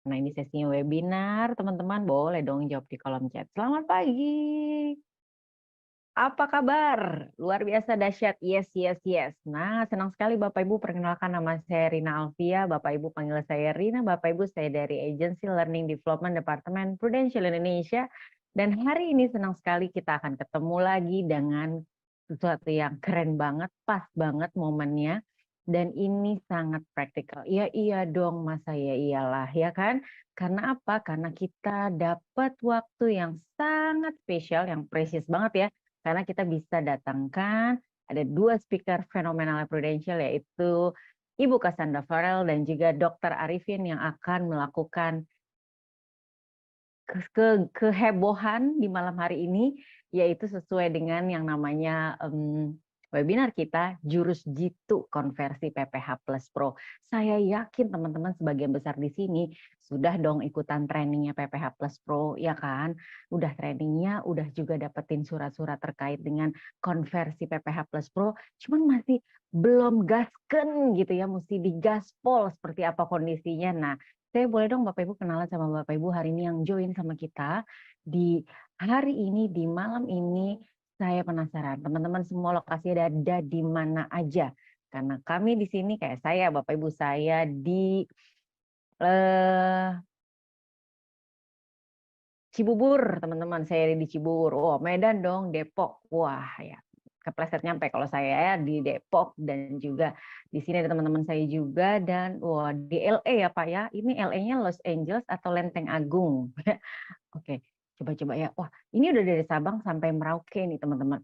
Nah, ini sesinya webinar, teman-teman boleh dong jawab di kolom chat. Selamat pagi. Apa kabar? Luar biasa dahsyat. Yes, yes, yes. Nah, senang sekali Bapak Ibu perkenalkan nama saya Rina Alfia. Bapak Ibu panggil saya Rina. Bapak Ibu saya dari Agency Learning Development Departemen Prudential Indonesia. Dan hari ini senang sekali kita akan ketemu lagi dengan sesuatu yang keren banget, pas banget momennya. Dan ini sangat praktikal. Iya, iya dong, masa ya iyalah, ya kan? Karena apa? Karena kita dapat waktu yang sangat spesial, yang precious banget ya. Karena kita bisa datangkan ada 2 speaker fenomenal Prudential, yaitu Ibu Cassandra Farrell dan juga Dr. Arifin yang akan melakukan kehebohan di malam hari ini, yaitu sesuai dengan yang namanya webinar kita, Jurus Jitu Konversi PPH Plus Pro. Saya yakin teman-teman sebagian besar di sini sudah dong ikutan trainingnya PPH Plus Pro, ya kan? Udah trainingnya, udah juga dapetin surat-surat terkait dengan konversi PPH Plus Pro, cuman masih belum gasken gitu ya, mesti digaspol seperti apa kondisinya. Nah, saya boleh dong Bapak Ibu kenalan sama Bapak Ibu hari ini yang join sama kita di hari ini, di malam ini. Saya penasaran, teman-teman semua lokasi ada di mana aja? Karena kami di sini kayak saya, Bapak Ibu saya di eh, Cibubur, teman-teman. Saya di Cibubur. Oh, Medan dong, Depok. Wah, ya. Kepleset nyampe kalau saya ya di Depok dan juga di sini ada teman-teman saya juga dan wah di LA ya Pak ya. Ini LA-nya Los Angeles atau Lenteng Agung. Oke, coba-coba ya. Wah, ini udah dari Sabang sampai Merauke nih teman-teman.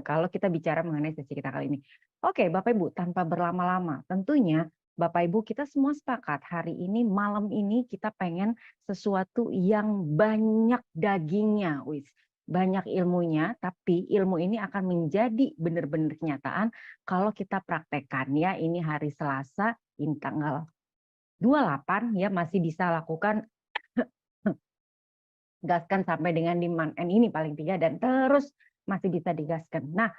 Kalau kita bicara mengenai sesi kita kali ini. Oke, Bapak Ibu, tanpa berlama-lama, tentunya Bapak Ibu kita semua sepakat hari ini, malam ini kita pengen sesuatu yang banyak dagingnya, wis. Banyak ilmunya, tapi ilmu ini akan menjadi benar-benar kenyataan kalau kita praktekkan ya. Ini hari Selasa, ini tanggal 28 ya masih bisa lakukan gaskan sampai dengan di month end ini paling tiga dan terus masih bisa digaskan. Nah,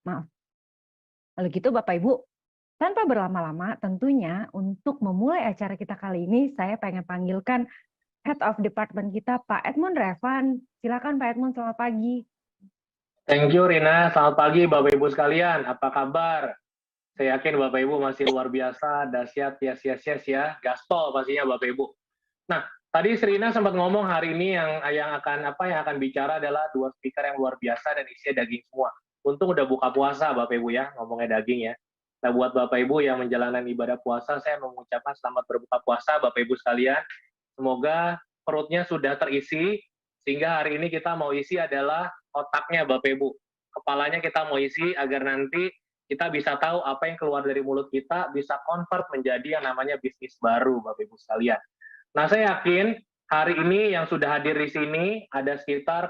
maaf. Kalau gitu Bapak Ibu, tanpa berlama-lama tentunya untuk memulai acara kita kali ini saya pengen panggilkan Head of Department kita Pak Edmund Revan. Silakan Pak Edmund, selamat pagi. Thank you Rina, selamat pagi Bapak Ibu sekalian, apa kabar? Saya yakin Bapak Ibu masih luar biasa, dahsyat, yes ya, gaspol pastinya Bapak Ibu. Nah, tadi Serina sempat ngomong hari ini yang akan bicara adalah 2 speaker yang luar biasa dan isinya daging semua. Untung udah buka puasa Bapak Ibu ya, ngomongnya daging ya. Nah, buat Bapak Ibu yang menjalankan ibadah puasa, saya mengucapkan selamat berbuka puasa Bapak Ibu sekalian. Semoga perutnya sudah terisi, sehingga hari ini kita mau isi adalah otaknya Bapak Ibu. Kepalanya kita mau isi agar nanti kita bisa tahu apa yang keluar dari mulut kita bisa convert menjadi yang namanya bisnis baru Bapak Ibu sekalian. Nah, saya yakin hari ini yang sudah hadir di sini ada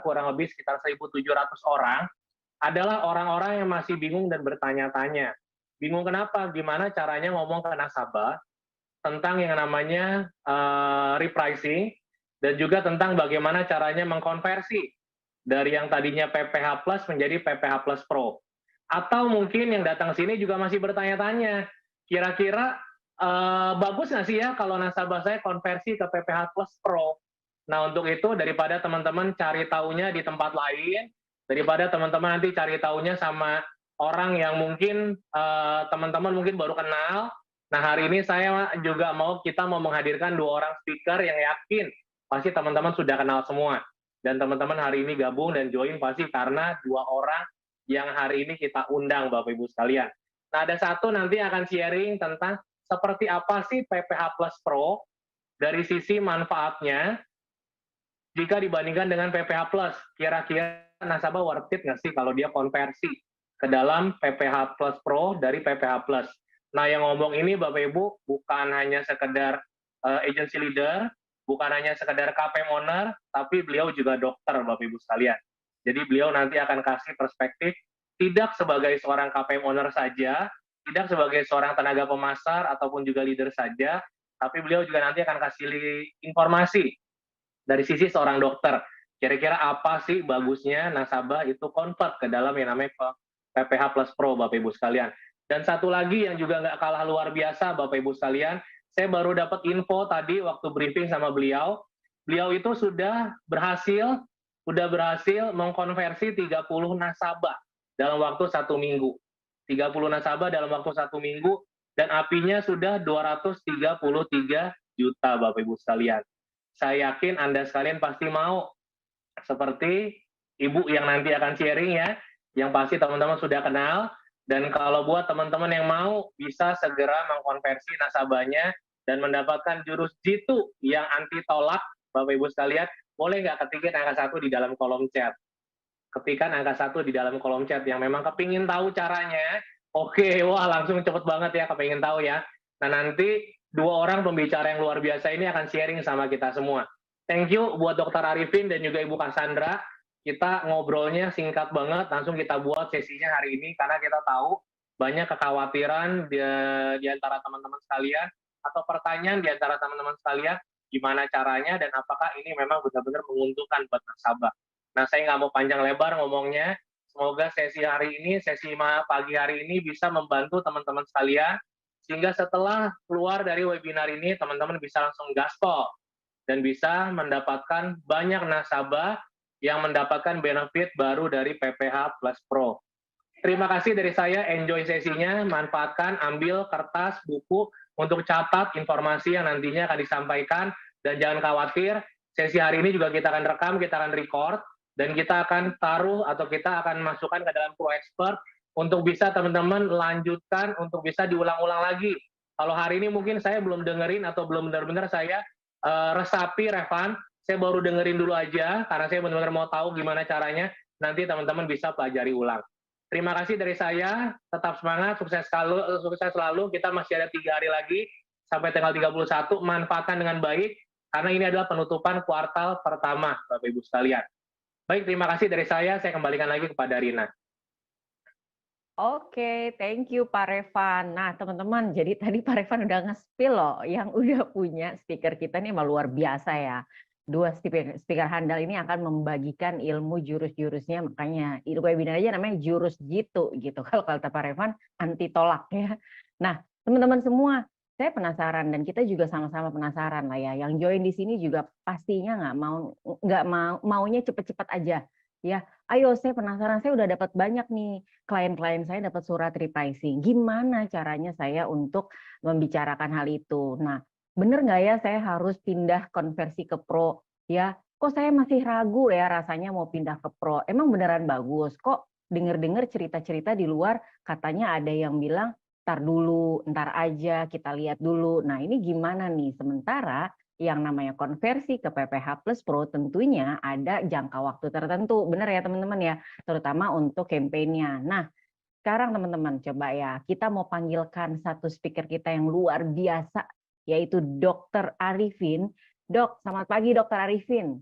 kurang lebih sekitar 1.700 orang adalah orang-orang yang masih bingung dan bertanya-tanya. Bingung kenapa? Gimana caranya ngomong ke nasabah tentang yang namanya repricing dan juga tentang bagaimana caranya mengkonversi dari yang tadinya PPH Plus menjadi PPH Plus Pro. Atau mungkin yang datang sini juga masih bertanya-tanya, kira-kira bagus nggak sih ya kalau nasabah saya konversi ke PPH Plus Pro? Nah, untuk itu daripada teman-teman cari taunya di tempat lain, daripada teman-teman nanti cari taunya sama orang yang mungkin teman-teman mungkin baru kenal. Nah, hari ini kita mau menghadirkan 2 orang speaker yang yakin pasti teman-teman sudah kenal semua. Dan teman-teman hari ini gabung dan join pasti karena 2 orang yang hari ini kita undang Bapak Ibu sekalian. Nah, ada satu nanti akan sharing tentang seperti apa sih PPH Plus Pro dari sisi manfaatnya jika dibandingkan dengan PPH Plus. Kira-kira nasabah worth it nggak sih kalau dia konversi ke dalam PPH Plus Pro dari PPH Plus. Nah, yang ngomong ini Bapak Ibu bukan hanya sekedar agency leader, bukan hanya sekedar KPM owner, tapi beliau juga dokter Bapak Ibu sekalian. Jadi beliau nanti akan kasih perspektif tidak sebagai seorang KPM owner saja, tidak sebagai seorang tenaga pemasar ataupun juga leader saja, tapi beliau juga nanti akan kasih informasi dari sisi seorang dokter. Kira-kira apa sih bagusnya nasabah itu convert ke dalam yang namanya PPH Plus Pro Bapak Ibu sekalian. Dan satu lagi yang juga nggak kalah luar biasa Bapak Ibu sekalian, saya baru dapat info tadi waktu briefing sama beliau. Beliau itu sudah berhasil mengkonversi 30 nasabah dalam waktu 1 minggu. 30 nasabah dalam waktu 1 minggu, dan apinya sudah 233 juta, Bapak Ibu sekalian. Saya yakin Anda sekalian pasti mau seperti Ibu yang nanti akan sharing ya, yang pasti teman-teman sudah kenal. Dan kalau buat teman-teman yang mau, bisa segera mengkonversi nasabahnya dan mendapatkan jurus jitu yang anti tolak, Bapak Ibu sekalian, boleh nggak ketikin angka 1 di dalam kolom chat? Ketikan angka 1 di dalam kolom chat yang memang kepingin tahu caranya. Oke, wah langsung cepet banget ya kepingin tahu ya. Nah nanti 2 orang pembicara yang luar biasa ini akan sharing sama kita semua. Thank you buat Dr. Arifin dan juga Ibu Cassandra. Kita ngobrolnya singkat banget, langsung kita buat sesinya hari ini karena kita tahu banyak kekhawatiran di antara teman-teman sekalian atau pertanyaan di antara teman-teman sekalian, gimana caranya dan apakah ini memang benar-benar menguntungkan buat nasabah. Nah, saya nggak mau panjang lebar ngomongnya. Semoga sesi hari ini, sesi pagi hari ini bisa membantu teman-teman sekalian, sehingga setelah keluar dari webinar ini, teman-teman bisa langsung gaspol dan bisa mendapatkan banyak nasabah yang mendapatkan benefit baru dari PPH Plus Pro. Terima kasih dari saya, enjoy sesinya, manfaatkan, ambil kertas, buku, untuk catat informasi yang nantinya akan disampaikan, dan jangan khawatir, sesi hari ini juga kita akan rekam, kita akan record, dan kita akan taruh atau kita akan masukkan ke dalam Pro Expert untuk bisa teman-teman lanjutkan, untuk bisa diulang-ulang lagi. Kalau hari ini mungkin saya belum dengerin atau belum benar-benar saya resapi, Revan, saya baru dengerin dulu aja, karena saya benar-benar mau tahu gimana caranya, nanti teman-teman bisa pelajari ulang. Terima kasih dari saya, tetap semangat, sukses selalu, kita masih ada 3 hari lagi, sampai tanggal 31, manfaatkan dengan baik, karena ini adalah penutupan kuartal pertama, Bapak Ibu sekalian. Baik, terima kasih dari saya kembalikan lagi kepada Rina. Oke, thank you Pak Revan. Nah, teman-teman, jadi tadi Pak Revan udah nge-spill loh, yang udah punya speaker kita nih luar biasa ya. 2 speaker handal ini akan membagikan ilmu jurus-jurusnya, makanya webinar aja namanya jurus jitu gitu. Kalau kata Pak Revan, anti tolak ya. Nah, teman-teman semua, saya penasaran dan kita juga sama-sama penasaran lah ya. Yang join di sini juga pastinya maunya cepet-cepet aja ya. Ayo, saya penasaran, saya udah dapat banyak nih klien-klien saya dapat surat repricing. Gimana caranya saya untuk membicarakan hal itu? Nah, bener nggak ya saya harus pindah konversi ke Pro? Ya, kok saya masih ragu ya rasanya mau pindah ke Pro? Emang beneran bagus? Kok denger-dengar cerita-cerita di luar katanya ada yang bilang, ntar dulu, ntar aja, kita lihat dulu. Nah, ini gimana nih? Sementara yang namanya konversi ke PPH Plus Pro tentunya ada jangka waktu tertentu. Benar ya teman-teman ya, terutama untuk kampanye-nya. Nah, sekarang teman-teman coba ya, kita mau panggilkan satu speaker kita yang luar biasa, yaitu Dr. Arifin. Dok, selamat pagi Dr. Arifin.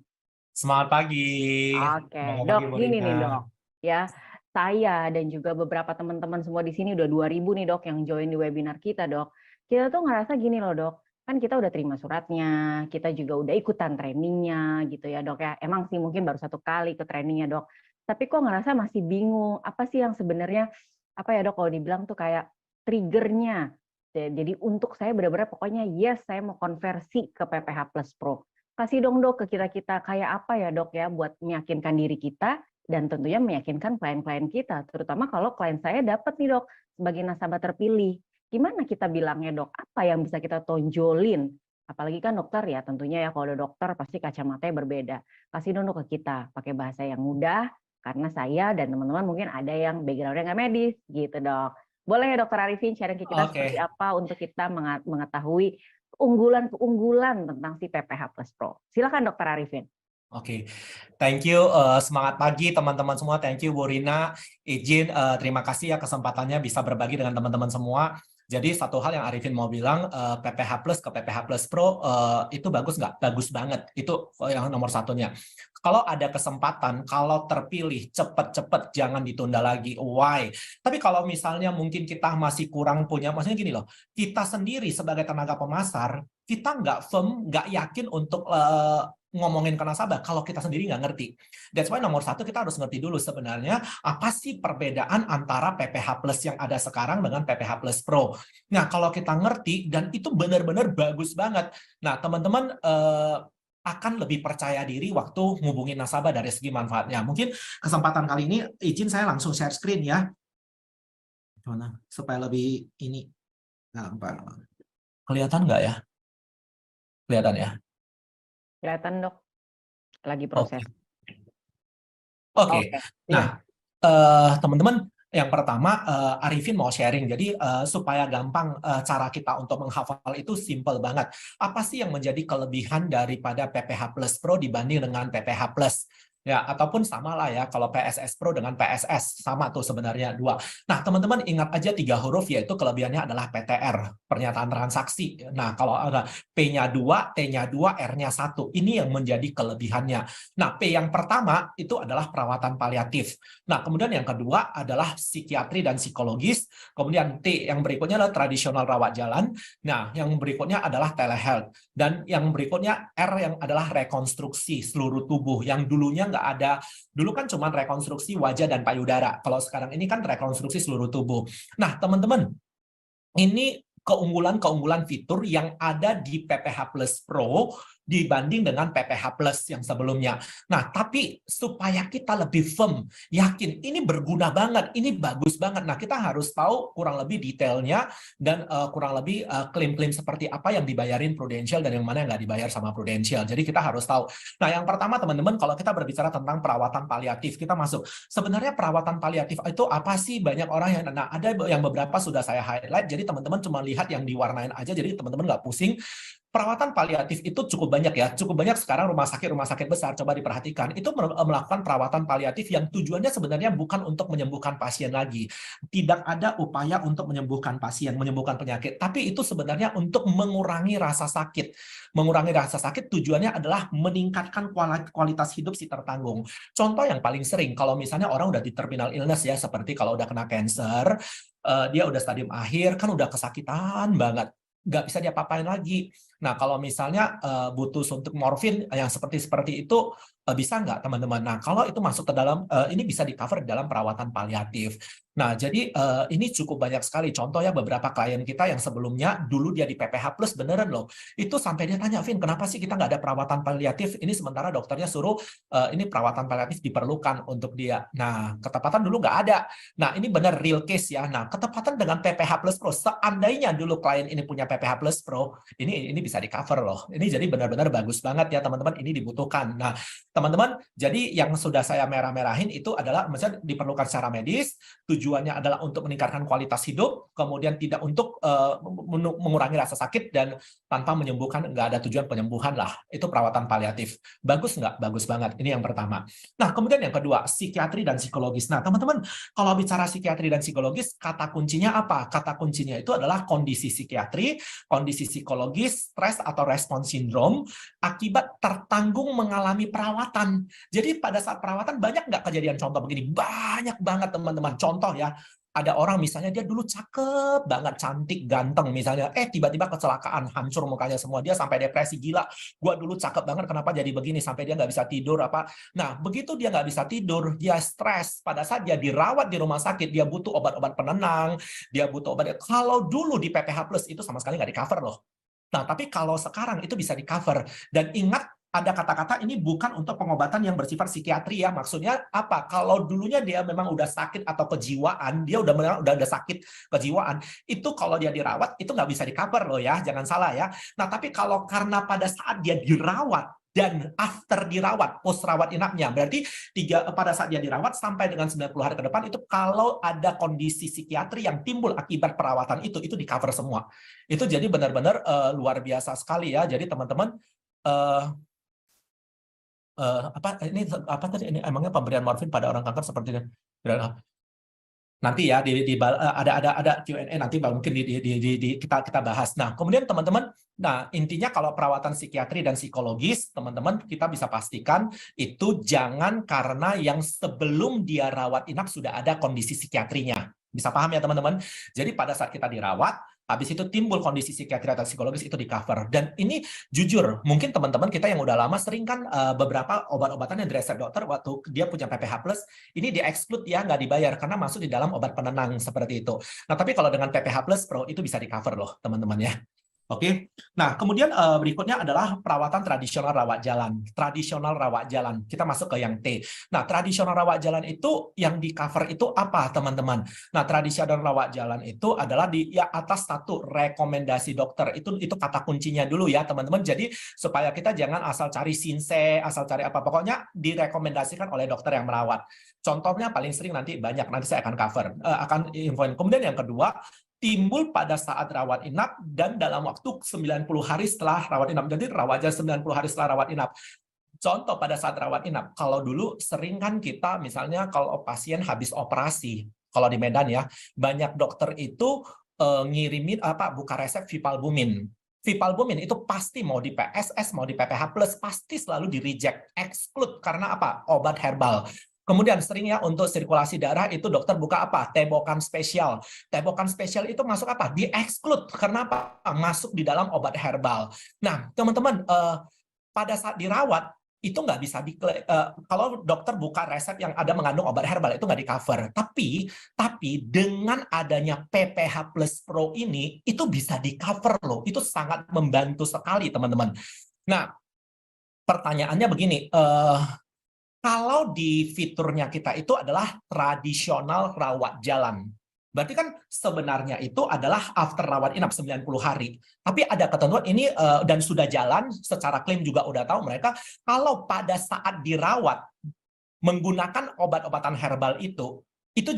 Selamat pagi. Oke, Dok, gini nih Dok. Ya, saya dan juga beberapa teman-teman semua di sini udah 2000 nih Dok yang join di webinar kita, Dok. Kita tuh ngerasa gini loh, Dok. Kan kita udah terima suratnya, kita juga udah ikutan trainingnya gitu ya Dok ya. Emang sih mungkin baru 1 kali ke trainingnya Dok. Tapi kok ngerasa masih bingung, apa sih yang sebenarnya, apa ya Dok kalau dibilang tuh kayak triggernya. Jadi untuk saya benar-benar pokoknya yes saya mau konversi ke PPH Plus Pro. Kasih dong Dok ke kita-kita kayak apa ya Dok ya buat meyakinkan diri kita dan tentunya meyakinkan klien-klien kita. Terutama kalau klien saya dapat nih Dok sebagai nasabah terpilih. Gimana kita bilangnya Dok? Apa yang bisa kita tonjolin? Apalagi kan dokter ya tentunya ya kalau ada dokter pasti kacamatanya berbeda. Kasih dong Dok ke kita pakai bahasa yang mudah karena saya dan teman-teman mungkin ada yang background-nya nggak medis gitu Dok. Boleh ya Dokter Arifin sharing ke kita seperti apa untuk kita mengetahui keunggulan-keunggulan tentang si PPH Plus Pro. Silakan Dokter Arifin. Oke, thank you. Semangat pagi teman-teman semua. Thank you Bu Rina. Izin terima kasih ya kesempatannya bisa berbagi dengan teman-teman semua. Jadi satu hal yang Arifin mau bilang, PPH Plus ke PPH Plus Pro itu bagus nggak? Bagus banget. Itu yang nomor satunya. Kalau ada kesempatan, kalau terpilih, cepet-cepet, jangan ditunda lagi. Why? Tapi kalau misalnya mungkin kita masih kurang punya, maksudnya gini loh, kita sendiri sebagai tenaga pemasar, kita nggak firm, nggak yakin untuk ngomongin ke nasabah kalau kita sendiri nggak ngerti. That's why nomor satu kita harus ngerti dulu sebenarnya apa sih perbedaan antara PPH Plus yang ada sekarang dengan PPH Plus Pro. Nah, kalau kita ngerti dan itu benar-benar bagus banget. Nah, teman-teman akan lebih percaya diri waktu ngubungin nasabah dari segi manfaatnya. Mungkin kesempatan kali ini izin saya langsung share screen ya. Gimana? Supaya lebih ini gampang. Kelihatan nggak ya? Kelihatan ya? Kelihatan dok, lagi proses. Oke. Oke. Nah, teman-teman, yang pertama Arifin mau sharing. Jadi supaya gampang cara kita untuk menghafal itu simple banget. Apa sih yang menjadi kelebihan daripada PPH Plus Pro dibanding dengan PPH Plus? Ya, ataupun sama lah ya, kalau PSS Pro dengan PSS, sama tuh sebenarnya dua. Nah, teman-teman ingat aja 3 huruf, yaitu kelebihannya adalah PTR, pernyataan transaksi. Nah, kalau ada P-nya 2, T-nya 2, R-nya 1. Ini yang menjadi kelebihannya. Nah, P yang pertama itu adalah perawatan paliatif. Nah, kemudian yang kedua adalah psikiatri dan psikologis. Kemudian T yang berikutnya adalah tradisional rawat jalan. Nah, yang berikutnya adalah telehealth. Dan yang berikutnya R yang adalah rekonstruksi seluruh tubuh. Yang dulunya nggak ada, dulu kan cuma rekonstruksi wajah dan payudara. Kalau sekarang ini kan rekonstruksi seluruh tubuh. Nah, teman-teman, ini keunggulan-keunggulan fitur yang ada di PPH Plus Pro dibanding dengan PPH Plus yang sebelumnya. Nah, tapi supaya kita lebih firm, yakin ini berguna banget, ini bagus banget. Nah, kita harus tahu kurang lebih detailnya dan kurang lebih klaim-klaim seperti apa yang dibayarin Prudential dan yang mana yang nggak dibayar sama Prudential. Jadi kita harus tahu. Nah, yang pertama teman-teman, kalau kita berbicara tentang perawatan paliatif, kita masuk. Sebenarnya perawatan paliatif itu apa sih? Banyak orang yang, nah ada yang beberapa sudah saya highlight, jadi teman-teman cuma lihat yang diwarnain aja, jadi teman-teman nggak pusing. Perawatan paliatif itu cukup banyak ya, cukup banyak sekarang rumah sakit besar, coba diperhatikan, itu melakukan perawatan paliatif yang tujuannya sebenarnya bukan untuk menyembuhkan pasien lagi. Tidak ada upaya untuk menyembuhkan pasien, menyembuhkan penyakit, tapi itu sebenarnya untuk mengurangi rasa sakit. Mengurangi rasa sakit tujuannya adalah meningkatkan kualitas hidup si tertanggung. Contoh yang paling sering, kalau misalnya orang udah di terminal illness ya, seperti kalau udah kena cancer, dia udah stadium akhir, kan udah kesakitan banget, nggak bisa diapa-apain lagi. Nah, kalau misalnya butuh suntik morfin yang seperti itu, bisa nggak teman-teman? Nah, kalau itu masuk ke dalam, ini bisa di-cover dalam perawatan paliatif. Nah, jadi ini cukup banyak sekali. Contoh ya, beberapa klien kita yang sebelumnya, dulu dia di PPH Plus, beneran loh. Itu sampai dia tanya, Vin, kenapa sih kita nggak ada perawatan paliatif? Ini sementara dokternya suruh, ini perawatan paliatif diperlukan untuk dia. Nah, ketepatan dulu nggak ada. Nah, ini benar real case ya. Nah, ketepatan dengan PPH Plus Pro, seandainya dulu klien ini punya PPH Plus Pro, ini bisa di-cover loh. Ini jadi benar-benar bagus banget ya teman-teman, ini dibutuhkan. Nah, teman-teman, jadi yang sudah saya merah-merahin itu adalah misalnya diperlukan secara medis, tujuannya adalah untuk meningkatkan kualitas hidup, kemudian tidak untuk mengurangi rasa sakit dan tanpa menyembuhkan, nggak ada tujuan penyembuhan lah. Itu perawatan paliatif. Bagus nggak? Bagus banget. Ini yang pertama. Nah, kemudian yang kedua, psikiatri dan psikologis. Nah, teman-teman, kalau bicara psikiatri dan psikologis, kata kuncinya apa? Kata kuncinya itu adalah kondisi psikiatri, kondisi psikologis, stres atau respons sindrom akibat tertanggung mengalami perawatan. Jadi pada saat perawatan banyak nggak kejadian contoh begini? Banyak banget teman-teman. Contoh ya, ada orang misalnya dia dulu cakep banget, cantik, ganteng misalnya, tiba-tiba kecelakaan, hancur mukanya semua, dia sampai depresi, gila, gua dulu cakep banget, kenapa jadi begini, sampai dia nggak bisa tidur apa. Nah, begitu dia nggak bisa tidur, dia stres, pada saat dia dirawat di rumah sakit, dia butuh obat-obat penenang, dia butuh obat. Kalau dulu di PPH Plus itu sama sekali nggak di-cover loh. Nah, tapi kalau sekarang itu bisa di-cover. Dan ingat, ada kata-kata ini bukan untuk pengobatan yang bersifat psikiatri ya. Maksudnya apa? Kalau dulunya dia memang udah sakit atau kejiwaan, dia udah sakit kejiwaan, itu kalau dia dirawat, itu nggak bisa di-cover loh ya. Jangan salah ya. Nah, tapi kalau karena pada saat dia dirawat, dan after dirawat, post rawat inapnya, berarti pada saat dia dirawat sampai dengan 90 hari ke depan, itu kalau ada kondisi psikiatri yang timbul akibat perawatan itu di-cover semua. Itu jadi benar-benar luar biasa sekali ya. Jadi teman-teman, apa tadi ini emangnya pemberian morfin pada orang kanker seperti ini? Nanti ya ada Q&A nanti mungkin kita bahas. Nah, kemudian teman-teman, nah intinya kalau perawatan psikiatri dan psikologis, teman-teman kita bisa pastikan itu jangan karena yang sebelum dia rawat inap sudah ada kondisi psikiatrinya. Bisa paham ya teman-teman? Jadi pada saat kita dirawat, Habis itu timbul kondisi psikiatri atau psikologis, itu di cover. Dan ini jujur, mungkin teman-teman kita yang udah lama sering kan beberapa obat-obatan yang diresep dokter waktu dia punya PPH+, ini di-exclude ya, nggak dibayar karena masuk di dalam obat penenang seperti itu. Nah, tapi kalau dengan PPH+ Pro itu bisa di-cover loh, teman-teman ya. Oke, nah kemudian berikutnya adalah perawatan tradisional rawat jalan. Tradisional rawat jalan, kita masuk ke yang T. Nah, tradisional rawat jalan itu yang di cover itu apa, teman-teman? Nah, tradisional rawat jalan itu adalah di ya, atas satu rekomendasi dokter. Itu kata kuncinya dulu ya, teman-teman. Jadi supaya kita jangan asal cari sinse, asal cari apa, pokoknya direkomendasikan oleh dokter yang merawat. Contohnya paling sering nanti banyak, nanti saya akan cover, akan infoin. Kemudian yang kedua, timbul pada saat rawat inap dan dalam waktu 90 hari setelah rawat inap. Jadi rawat jalan 90 hari setelah rawat inap. Contoh pada saat rawat inap, kalau dulu sering kan kita misalnya kalau pasien habis operasi, kalau di Medan ya, banyak dokter itu ngirimin buka resep Vivalbumin. Vivalbumin itu pasti mau di PSS, mau di PPH+, pasti selalu di reject, exclude karena apa? Obat herbal. Kemudian sering ya untuk sirkulasi darah itu dokter buka apa? Tebokan spesial. Tebokan spesial itu masuk apa? Di-exclude. Karena apa? Masuk di dalam obat herbal. Nah, teman-teman, pada saat dirawat, itu nggak bisa kalau dokter buka resep yang ada mengandung obat herbal, itu nggak di-cover. Tapi dengan adanya PPH+ Pro ini, itu bisa di-cover loh. Itu sangat membantu sekali, teman-teman. Nah, pertanyaannya begini, kalau di fiturnya kita itu adalah tradisional rawat jalan. Berarti kan sebenarnya itu adalah after rawat inap 90 hari. Tapi ada ketentuan ini dan sudah jalan, secara klaim juga udah tahu mereka, kalau pada saat dirawat menggunakan obat-obatan herbal itu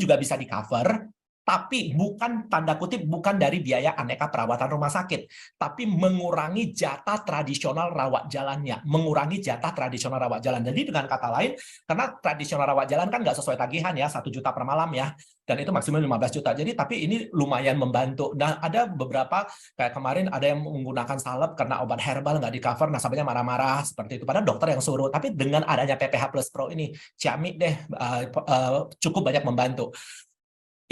juga bisa di-cover, tapi bukan tanda kutip bukan dari biaya aneka perawatan rumah sakit, tapi mengurangi jatah tradisional rawat jalannya, mengurangi jatah tradisional rawat jalan. Jadi dengan kata lain, karena tradisional rawat jalan kan nggak sesuai tagihan ya, 1 juta per malam ya, dan itu maksimum 15 juta. Jadi tapi ini lumayan membantu. Nah, ada beberapa kayak kemarin ada yang menggunakan salep karena obat herbal nggak di-cover, nasabahnya marah-marah seperti itu. Padahal dokter yang suruh. Tapi dengan adanya PPH+ Pro ini, ciamik deh, cukup banyak membantu.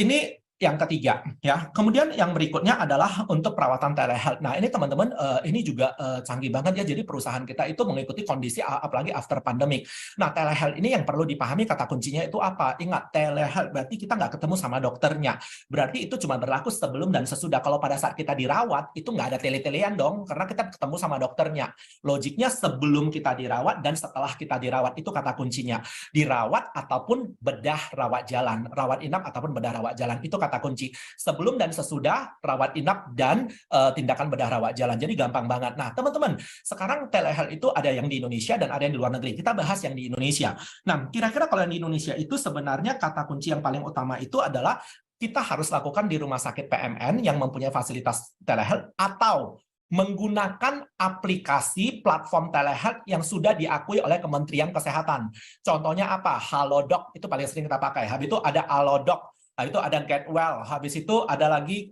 Ini yang ketiga ya. Kemudian yang berikutnya adalah untuk perawatan telehealth. Nah, ini teman-teman ini juga canggih banget ya. Jadi perusahaan kita itu mengikuti kondisi apalagi after pandemic. Nah, telehealth ini yang perlu dipahami kata kuncinya itu apa? Ingat, telehealth berarti kita nggak ketemu sama dokternya. Berarti itu cuma berlaku sebelum dan sesudah. Kalau pada saat kita dirawat itu nggak ada tele-telean dong, karena kita ketemu sama dokternya. Logiknya sebelum kita dirawat dan setelah kita dirawat, itu kata kuncinya. Dirawat ataupun bedah rawat jalan, rawat inap ataupun bedah rawat jalan, itu kata kunci. Sebelum dan sesudah rawat inap dan tindakan bedah rawat jalan. Jadi gampang banget. Nah, teman-teman, sekarang telehealth itu ada yang di Indonesia dan ada yang di luar negeri. Kita bahas yang di Indonesia. Nah, kira-kira kalau yang di Indonesia itu sebenarnya kata kunci yang paling utama itu adalah kita harus lakukan di rumah sakit PMN yang mempunyai fasilitas telehealth atau menggunakan aplikasi platform telehealth yang sudah diakui oleh Kementerian Kesehatan. Contohnya apa? Halodoc itu paling sering kita pakai. Habis itu ada Alodoc. Nah, itu ada Getwell, habis itu ada lagi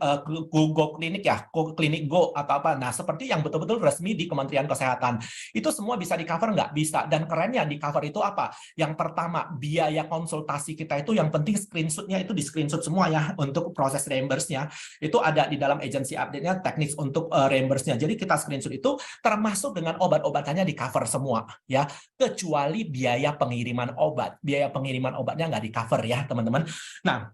Go Klinik ya, Klinik Go atau apa. Nah, seperti yang betul-betul resmi di Kementerian Kesehatan. Itu semua bisa di-cover nggak? Bisa. Dan kerennya di-cover itu apa? Yang pertama, biaya konsultasi kita itu yang penting screenshot-nya itu di-screenshot semua ya untuk proses reimburse-nya. Itu ada di dalam agency update-nya teknik untuk reimburse-nya. Jadi kita screenshot itu termasuk dengan obat-obatannya di-cover semua ya. Kecuali biaya pengiriman obat. Biaya pengiriman obatnya nggak di-cover ya, teman-teman. Nah,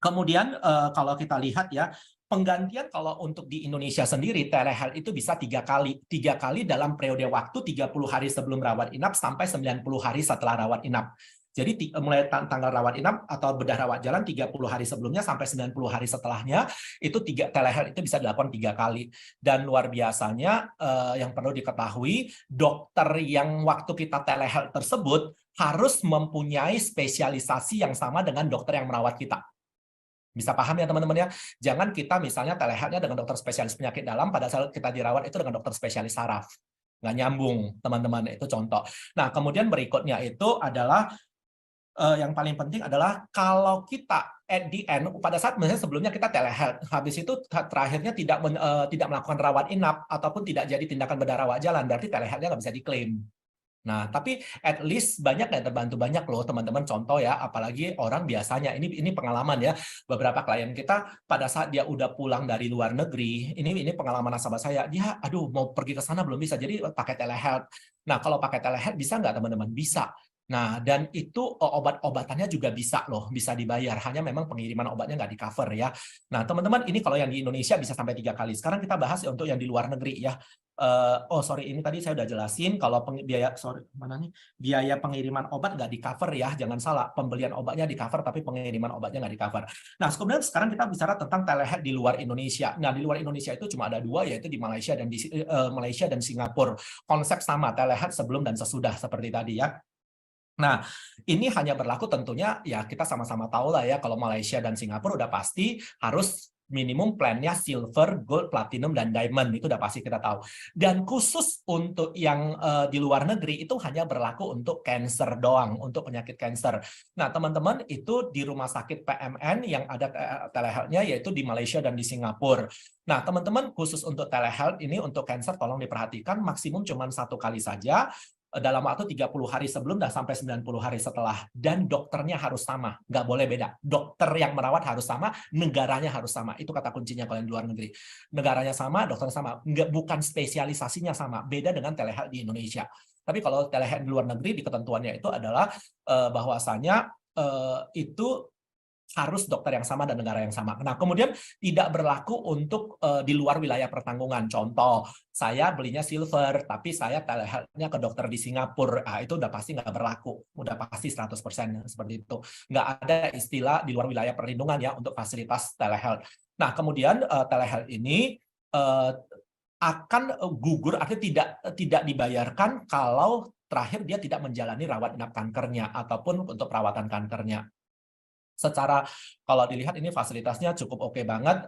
kemudian kalau kita lihat ya, penggantian kalau untuk di Indonesia sendiri, telehealth itu bisa 3 kali. 3 kali dalam periode waktu 30 hari sebelum rawat inap sampai 90 hari setelah rawat inap. Jadi mulai tanggal rawat inap atau bedah rawat jalan 30 hari sebelumnya sampai 90 hari setelahnya, itu telehealth itu bisa dilakukan 3 kali. Dan luar biasanya yang perlu diketahui, dokter yang waktu kita telehealth tersebut harus mempunyai spesialisasi yang sama dengan dokter yang merawat kita. Bisa paham ya teman-teman ya? Jangan kita misalnya telehealth-nya dengan dokter spesialis penyakit dalam, pada saat kita dirawat itu dengan dokter spesialis saraf. Nggak nyambung, teman-teman. Itu contoh. Nah, kemudian berikutnya itu adalah, yang paling penting adalah kalau kita at the end, pada saat misalnya sebelumnya kita telehealth, habis itu terakhirnya tidak melakukan rawat inap, ataupun tidak jadi tindakan bedah rawat jalan, berarti telehealth-nya nggak bisa diklaim. Nah, tapi at least banyak yang terbantu banyak loh teman-teman. Contoh ya, apalagi orang biasanya ini pengalaman ya. Beberapa klien kita pada saat dia udah pulang dari luar negeri, ini pengalaman nasabah saya, dia aduh mau pergi ke sana belum bisa. Jadi pakai telehealth. Nah, kalau pakai telehealth bisa nggak teman-teman? Bisa. Nah, dan itu obat-obatannya juga bisa loh, bisa dibayar. Hanya memang pengiriman obatnya nggak di-cover ya. Nah, teman-teman, ini kalau yang di Indonesia bisa sampai 3 kali. Sekarang kita bahas untuk yang di luar negeri ya. Sorry, ini tadi saya udah jelasin kalau biaya pengiriman obat nggak di-cover ya. Jangan salah, pembelian obatnya di-cover, tapi pengiriman obatnya nggak di-cover. Nah, kemudian sekarang kita bicara tentang telehealth di luar Indonesia. Nah, di luar Indonesia itu cuma ada 2, yaitu di Malaysia dan Singapura. Konsep sama, telehealth sebelum dan sesudah seperti tadi ya. Nah, ini hanya berlaku tentunya ya kita sama-sama tahu lah ya kalau Malaysia dan Singapura udah pasti harus minimum plan-nya silver, gold, platinum, dan diamond. Itu udah pasti kita tahu. Dan khusus untuk yang di luar negeri itu hanya berlaku untuk cancer doang, untuk penyakit cancer. Nah, teman-teman itu di rumah sakit PMN yang ada telehealth-nya yaitu di Malaysia dan di Singapura. Nah, teman-teman khusus untuk telehealth ini untuk cancer tolong diperhatikan maksimum cuma 1 kali saja dalam waktu 30 hari sebelum dan sampai 90 hari setelah. Dan dokternya harus sama, nggak boleh beda. Dokter yang merawat harus sama, negaranya harus sama. Itu kata kuncinya kalau yang di luar negeri. Negaranya sama, dokternya sama. Bukan spesialisasinya sama, beda dengan telehealth di Indonesia. Tapi kalau telehealth di luar negeri, di ketentuannya itu adalah bahwasanya itu harus dokter yang sama dan negara yang sama. Nah, kemudian tidak berlaku untuk di luar wilayah pertanggungan. Contoh, saya belinya silver, tapi saya telehealth-nya ke dokter di Singapura. Itu udah pasti nggak berlaku. Udah pasti 100% seperti itu. Nggak ada istilah di luar wilayah perlindungan ya untuk fasilitas telehealth. Nah, kemudian telehealth ini akan gugur, artinya tidak dibayarkan kalau terakhir dia tidak menjalani rawat inap kankernya ataupun untuk perawatan kankernya. Secara kalau dilihat ini fasilitasnya cukup oke banget.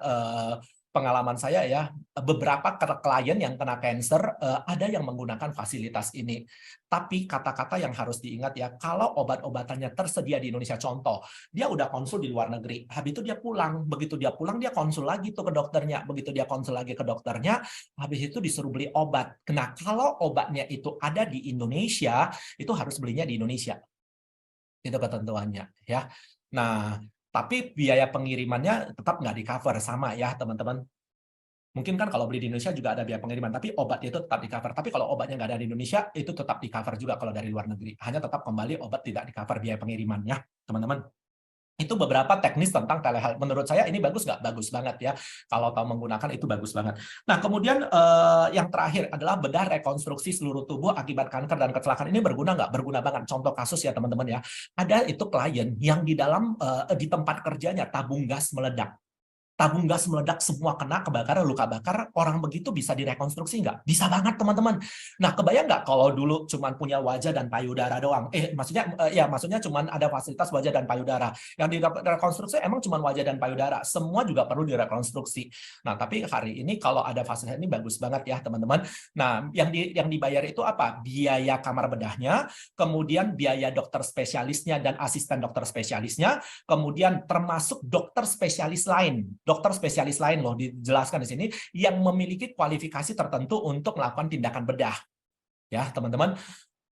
Pengalaman saya ya, beberapa klien yang kena cancer ada yang menggunakan fasilitas ini. Tapi kata-kata yang harus diingat ya, kalau obat-obatannya tersedia di Indonesia, contoh, dia udah konsul di luar negeri, habis itu dia pulang, begitu dia pulang dia konsul lagi tuh ke dokternya, begitu dia konsul lagi ke dokternya, habis itu disuruh beli obat. Nah, kalau obatnya itu ada di Indonesia, itu harus belinya di Indonesia. Itu ketentuannya ya. Nah, tapi biaya pengirimannya tetap nggak di-cover, sama ya teman-teman. Mungkin kan kalau beli di Indonesia juga ada biaya pengiriman, tapi obatnya itu tetap di-cover. Tapi kalau obatnya nggak ada di Indonesia, itu tetap di-cover juga kalau dari luar negeri. Hanya tetap kembali obat tidak di-cover biaya pengirimannya, teman-teman. Itu beberapa teknis tentang telehealth. Menurut saya ini bagus nggak? Bagus banget ya. Kalau tahu menggunakan itu bagus banget. Nah, kemudian yang terakhir adalah bedah rekonstruksi seluruh tubuh akibat kanker dan kecelakaan. Ini berguna nggak? Berguna banget. Contoh kasus ya teman-teman ya. Ada itu klien yang di dalam di tempat kerjanya tabung gas meledak. Tabung gas meledak, semua kena kebakaran, luka bakar, orang begitu bisa direkonstruksi nggak? Bisa banget teman-teman. Nah, kebayang nggak kalau dulu cuma punya wajah dan payudara doang? Maksudnya cuma ada fasilitas wajah dan payudara. Yang direkonstruksi emang cuma wajah dan payudara. Semua juga perlu direkonstruksi. Nah, tapi hari ini kalau ada fasilitas ini bagus banget ya teman-teman. Nah, yang dibayar itu apa? Biaya kamar bedahnya, kemudian biaya dokter spesialisnya dan asisten dokter spesialisnya, kemudian termasuk dokter spesialis lain. Dokter spesialis lain loh dijelaskan di sini yang memiliki kualifikasi tertentu untuk melakukan tindakan bedah. Ya, teman-teman,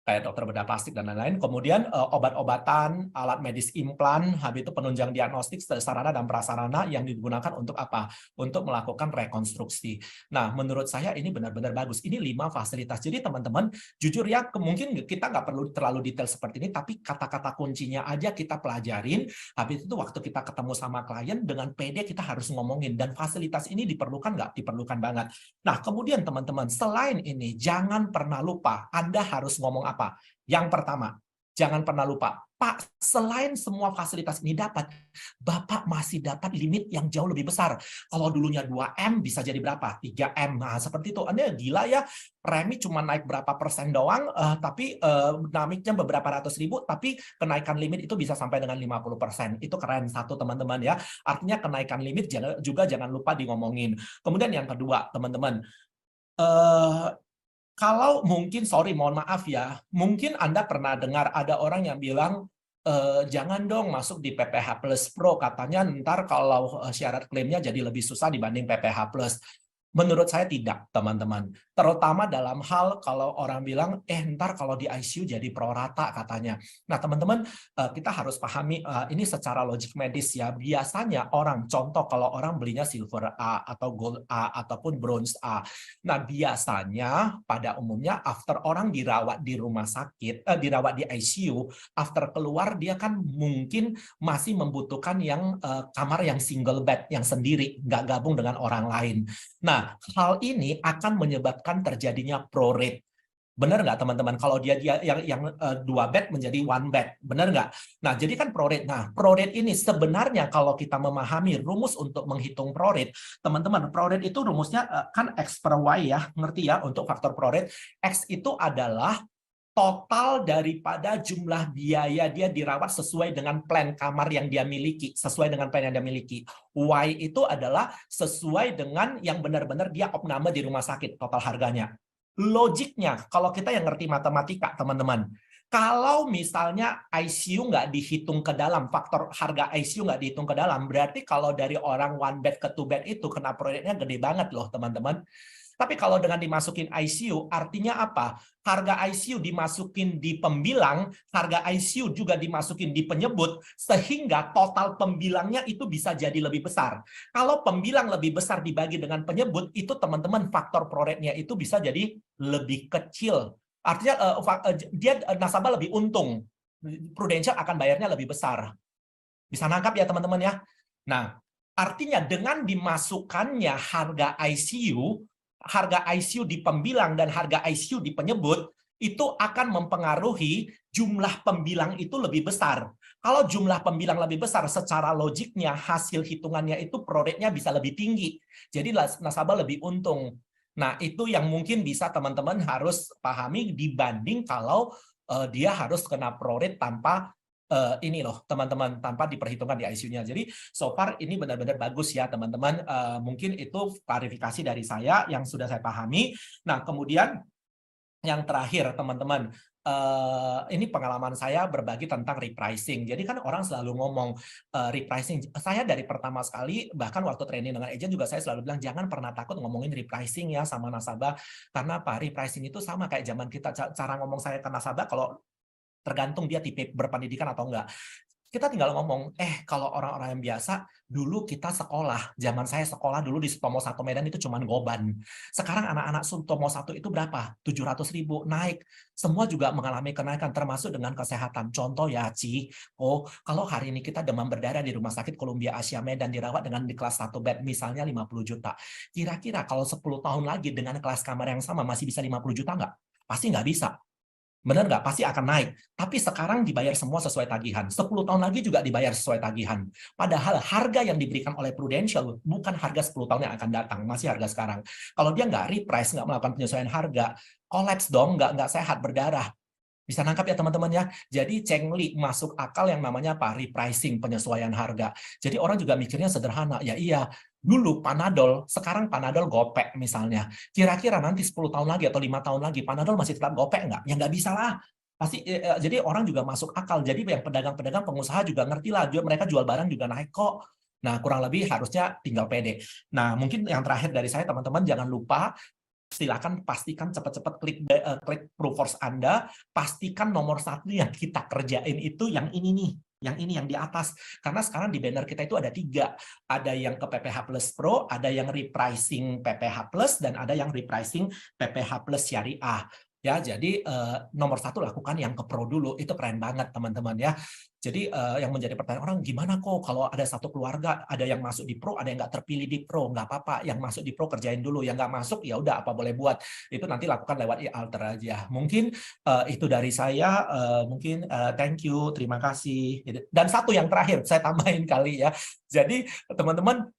kayak dokter bedah plastik dan lain-lain. Kemudian obat-obatan, alat medis implan, habis itu penunjang diagnostik, sarana dan prasarana yang digunakan untuk apa? Untuk melakukan rekonstruksi. Nah, menurut saya ini benar-benar bagus. Ini 5 fasilitas. Jadi teman-teman, jujur ya, mungkin kita nggak perlu terlalu detail seperti ini, tapi kata-kata kuncinya aja kita pelajarin. Habis itu waktu kita ketemu sama klien, dengan PD kita harus ngomongin. Dan fasilitas ini diperlukan nggak? Diperlukan banget. Nah, kemudian teman-teman, selain ini, jangan pernah lupa, Anda harus ngomong apa? Yang pertama, jangan pernah lupa, Pak, selain semua fasilitas ini dapat, Bapak masih dapat limit yang jauh lebih besar. Kalau dulunya 2M bisa jadi berapa? 3M. Nah, seperti itu. Anda gila ya, premi cuma naik berapa persen doang, tapi naiknya beberapa ratus ribu, tapi kenaikan limit itu bisa sampai dengan 50%. Itu keren satu teman-teman ya. Artinya kenaikan limit juga jangan lupa ngomongin. Kemudian yang kedua, teman-teman, kalau mungkin, mohon maaf ya, mungkin Anda pernah dengar ada orang yang bilang, jangan dong masuk di PPH Plus Pro, katanya ntar kalau syarat klaimnya jadi lebih susah dibanding PPH Plus. Menurut saya tidak, teman-teman. Terutama dalam hal kalau orang bilang, ntar kalau di ICU jadi pro rata katanya. Nah, teman-teman, kita harus pahami ini secara logik medis ya. Biasanya orang, contoh kalau orang belinya silver A atau gold A ataupun bronze A. Nah, biasanya pada umumnya after orang dirawat di rumah sakit, dirawat di ICU, after keluar dia kan mungkin masih membutuhkan yang kamar yang single bed, yang sendiri, nggak gabung dengan orang lain. Nah, hal ini akan menyebabkan terjadinya prorate. Benar nggak teman-teman? Kalau dia yang 2 bed menjadi 1 bed, benar nggak? Nah, jadi kan prorate. Nah, prorate ini sebenarnya kalau kita memahami rumus untuk menghitung prorate, teman-teman, prorate itu rumusnya kan X per Y ya, ngerti ya untuk faktor prorate. X itu adalah total daripada jumlah biaya dia dirawat sesuai dengan plan kamar yang dia miliki, sesuai dengan plan yang dia miliki. Y itu adalah sesuai dengan yang benar-benar dia opname di rumah sakit, total harganya. Logiknya, kalau kita yang ngerti matematika, teman-teman, kalau misalnya ICU nggak dihitung ke dalam, faktor harga ICU nggak dihitung ke dalam, berarti kalau dari orang 1 bed ke 2 bed itu kena proyeknya gede banget loh, teman-teman. Tapi kalau dengan dimasukin ICU, artinya apa? Harga ICU dimasukin di pembilang, harga ICU juga dimasukin di penyebut, sehingga total pembilangnya itu bisa jadi lebih besar. Kalau pembilang lebih besar dibagi dengan penyebut, itu teman-teman faktor prorate-nya itu bisa jadi lebih kecil. Artinya dia nasabah lebih untung. Prudential akan bayarnya lebih besar. Bisa nangkap ya teman-teman ya? Nah, artinya dengan dimasukkannya harga ICU di pembilang dan harga ICU di penyebut, itu akan mempengaruhi jumlah pembilang itu lebih besar. Kalau jumlah pembilang lebih besar, secara logiknya hasil hitungannya itu prorate-nya bisa lebih tinggi. Jadi nasabah lebih untung. Nah, itu yang mungkin bisa teman-teman harus pahami dibanding kalau dia harus kena prorate tanpa ini loh teman-teman, tanpa diperhitungkan di ICU-nya. Jadi so far ini benar-benar bagus ya teman-teman. Mungkin itu klarifikasi dari saya yang sudah saya pahami. Nah, kemudian yang terakhir teman-teman, ini pengalaman saya berbagi tentang repricing. Jadi kan orang selalu ngomong repricing. Saya dari pertama sekali, bahkan waktu training dengan agent juga saya selalu bilang jangan pernah takut ngomongin repricing ya sama nasabah. Karena apa? Repricing itu sama kayak zaman kita, cara ngomong saya ke nasabah kalau tergantung dia tipe berpendidikan atau enggak. Kita tinggal ngomong, kalau orang-orang yang biasa, dulu kita sekolah, zaman saya sekolah dulu di Sutomo 1 Medan itu cuma goban. Sekarang anak-anak Sutomo 1 itu berapa? 700.000 naik. Semua juga mengalami kenaikan, termasuk dengan kesehatan. Contoh ya, Ci, kalau hari ini kita demam berdarah di Rumah Sakit Columbia Asia Medan dirawat dengan di kelas 1 bed, misalnya 50 juta. Kira-kira kalau 10 tahun lagi dengan kelas kamar yang sama, masih bisa 50 juta nggak? Pasti nggak bisa. Benar nggak? Pasti akan naik. Tapi sekarang dibayar semua sesuai tagihan. 10 tahun lagi juga dibayar sesuai tagihan. Padahal harga yang diberikan oleh Prudential bukan harga 10 tahun yang akan datang. Masih harga sekarang. Kalau dia nggak reprice, nggak melakukan penyesuaian harga, collapse dong, nggak sehat, berdarah. Bisa nangkap ya teman-teman ya. Jadi Cheng-Li masuk akal yang namanya apa? Repricing, penyesuaian harga. Jadi orang juga mikirnya sederhana. Ya iya, dulu Panadol, sekarang Panadol gopek misalnya. Kira-kira nanti 10 tahun lagi atau 5 tahun lagi Panadol masih tetap gopek nggak? Ya nggak bisa lah. Pasti jadi orang juga masuk akal. Jadi yang pedagang-pedagang, pengusaha juga ngerti lah. Mereka jual barang juga naik kok. Nah, kurang lebih harusnya tinggal pede. Nah, mungkin yang terakhir dari saya, teman-teman, jangan lupa silakan pastikan cepat-cepat klik Proofforce Anda, pastikan nomor 1 yang kita kerjain itu yang ini nih, yang di atas. Karena sekarang di banner kita itu ada 3. Ada yang ke PPH Plus Pro, ada yang repricing PPH Plus, dan ada yang repricing PPH Plus Syariah. Ya, jadi nomor 1 lakukan yang ke Pro dulu, itu keren banget teman-teman ya. Jadi yang menjadi pertanyaan orang, gimana kok kalau ada satu keluarga, ada yang masuk di Pro, ada yang nggak terpilih di Pro, nggak apa-apa, yang masuk di Pro kerjain dulu, yang nggak masuk ya udah apa boleh buat, itu nanti lakukan lewat e-alter aja. Mungkin itu dari saya, mungkin thank you, terima kasih. Dan satu yang terakhir, saya tambahin kali ya, jadi teman-teman,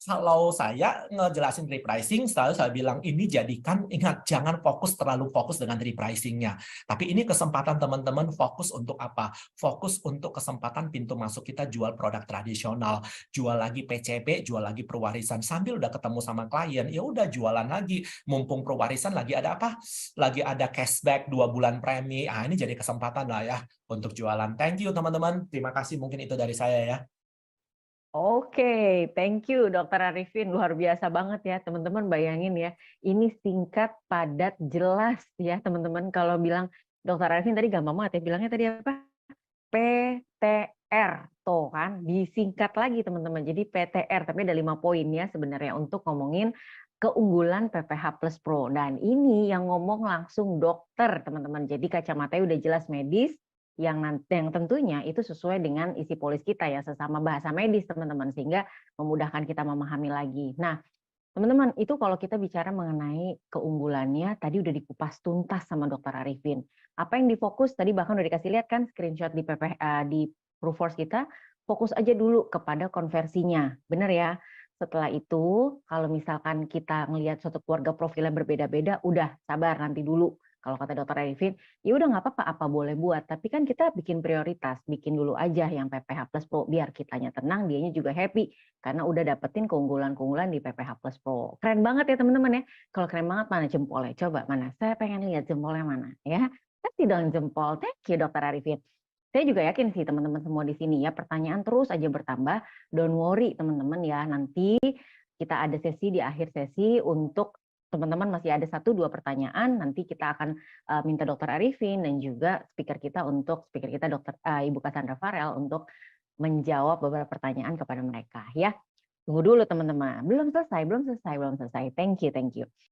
kalau saya ngejelasin repricing, selalu saya bilang ini jadikan, ingat, jangan terlalu fokus dengan repricingnya. Tapi ini kesempatan teman-teman fokus untuk apa? Fokus untuk kesempatan pintu masuk kita jual produk tradisional, jual lagi PCP, jual lagi perwarisan. Sambil udah ketemu sama klien, ya udah jualan lagi. Mumpung perwarisan lagi ada apa? Lagi ada cashback 2 bulan premi. Ini jadi kesempatan lah ya untuk jualan. Thank you teman-teman. Terima kasih, mungkin itu dari saya ya. Oke, thank you Dokter Arifin. Luar biasa banget ya teman-teman, bayangin ya. Ini singkat, padat, jelas ya teman-teman. Kalau bilang Dokter Arifin tadi gampang banget ya, bilangnya tadi apa? PTR. Tuh kan, disingkat lagi teman-teman. Jadi PTR, tapi ada 5 poin ya sebenarnya untuk ngomongin keunggulan PPH Plus Pro. Dan ini yang ngomong langsung dokter teman-teman. Jadi kacamatanya udah jelas medis, yang tentunya itu sesuai dengan isi polis kita ya, sesama bahasa medis teman-teman, sehingga memudahkan kita memahami lagi. Nah, teman-teman, itu kalau kita bicara mengenai keunggulannya, tadi udah dikupas tuntas sama Dokter Arifin. Apa yang difokus, tadi bahkan udah dikasih lihat kan screenshot di di Proofforce kita, fokus aja dulu kepada konversinya, benar ya? Setelah itu, kalau misalkan kita ngelihat suatu keluarga profilnya berbeda-beda, udah sabar nanti dulu. Kalau kata Dokter Arifin, ya udah nggak apa-apa, apa boleh buat. Tapi kan kita bikin prioritas, bikin dulu aja yang PPH Plus Pro, biar kitanya tenang, dianya juga happy. Karena udah dapetin keunggulan-keunggulan di PPH Plus Pro. Keren banget ya teman-teman ya. Kalau keren banget, mana jempolnya? Coba mana? Saya pengen lihat jempolnya mana ya. Kasih dong jempol. Thank you Dokter Arifin. Saya juga yakin sih teman-teman semua di sini ya, pertanyaan terus aja bertambah. Don't worry teman-teman ya, nanti kita ada sesi di akhir sesi untuk teman-teman masih ada 1-2 pertanyaan, nanti kita akan minta Dokter Arifin dan juga speaker kita Dokter Ibu Cassandra Farel untuk menjawab beberapa pertanyaan kepada mereka ya. Tunggu dulu teman-teman. Belum selesai. Thank you.